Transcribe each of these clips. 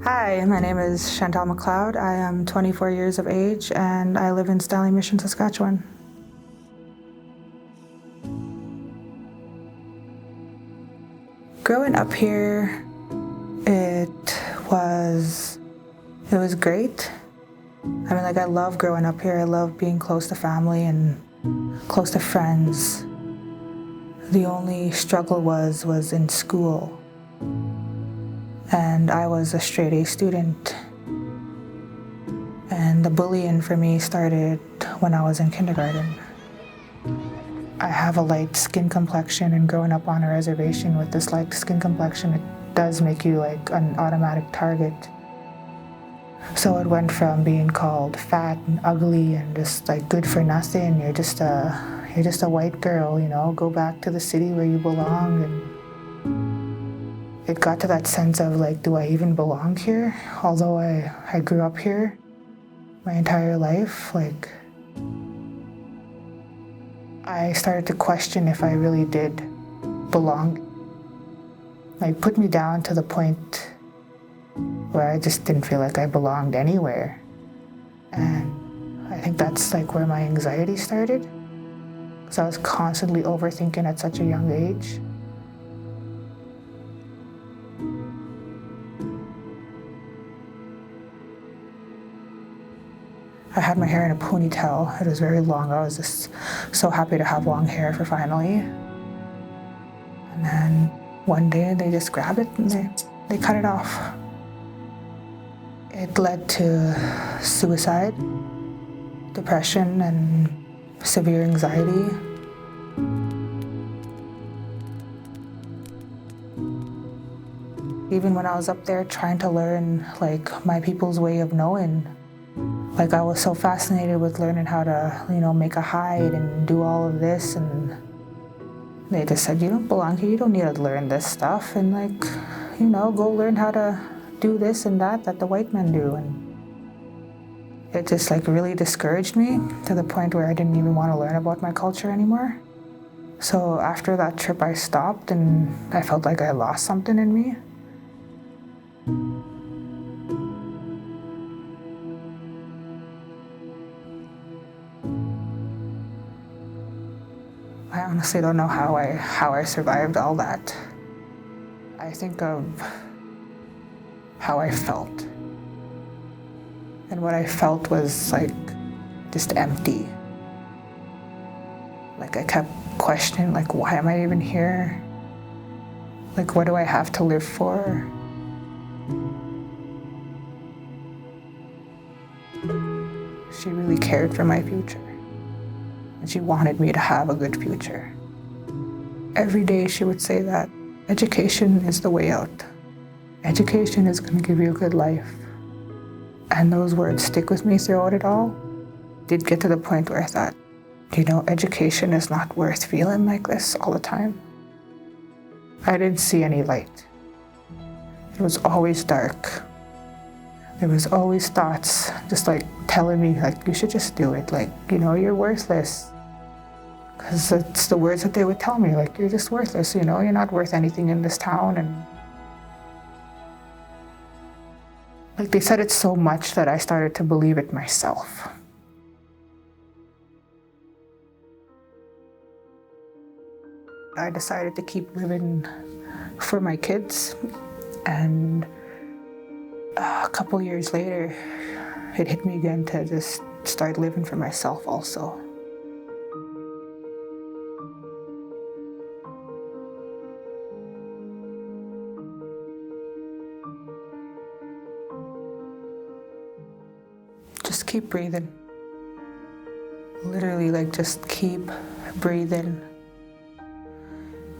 Hi, my name is Chantelle McLeod. I am 24 years of age and I live in Stanley Mission, Saskatchewan. Growing up here, it was great. I love growing up here. I love being close to family and close to friends. The only struggle was in school. And I was a straight A student. And the bullying for me started when I was in kindergarten. I have a light skin complexion, and growing up on a reservation with this light skin complexion, it does make you like an automatic target. So it went from being called fat and ugly and just like good for nothing. You're just a white girl, go back to the city where you belong. And it got to that sense of like, do I even belong here? Although I grew up here my entire life, like I started to question if I really did belong. Like put me down to the point where I just didn't feel like I belonged anywhere. And I think that's like where my anxiety started. Because I was constantly overthinking at such a young age. I had my hair in a ponytail. It was very long. I was just so happy to have long hair for finally. And then one day they just grabbed it and they cut it off. It led to suicide, depression, and severe anxiety. Even when I was up there trying to learn like my people's way of knowing, like I was so fascinated with learning how to, make a hide and do all of this, and they just said, you don't belong here, you don't need to learn this stuff, and go learn how to do this and that the white men do. And it just like really discouraged me to the point where I didn't even want to learn about my culture anymore. So after that trip I stopped, and I felt like I lost something in me. I honestly don't know how I survived all that. I think of how I felt. And what I felt was like just empty. Like I kept questioning, like, why am I even here? Like, what do I have to live for? She really cared for my future. And she wanted me to have a good future. Every day she would say that education is the way out. Education is going to give you a good life. And those words stick with me throughout it all. Did get to the point where I thought, education is not worth feeling like this all the time. I didn't see any light. It was always dark. There was always thoughts just like telling me like, you should just do it. Like, you're worthless. Because it's the words that they would tell me, like, you're just worthless, you're not worth anything in this town. And like they said it so much that I started to believe it myself. I decided to keep living for my kids, and a couple years later, it hit me again to just start living for myself also. Just keep breathing. Literally, just keep breathing.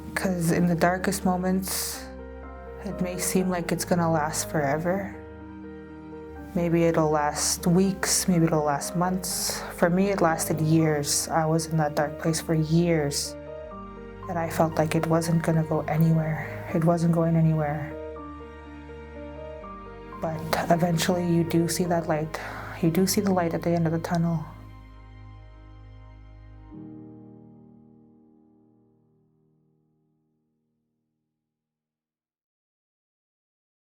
Because in the darkest moments, it may seem like it's gonna last forever. Maybe it'll last weeks, maybe it'll last months. For me, it lasted years. I was in that dark place for years. And I felt like it wasn't gonna go anywhere. It wasn't going anywhere. But eventually you do see that light. You do see the light at the end of the tunnel.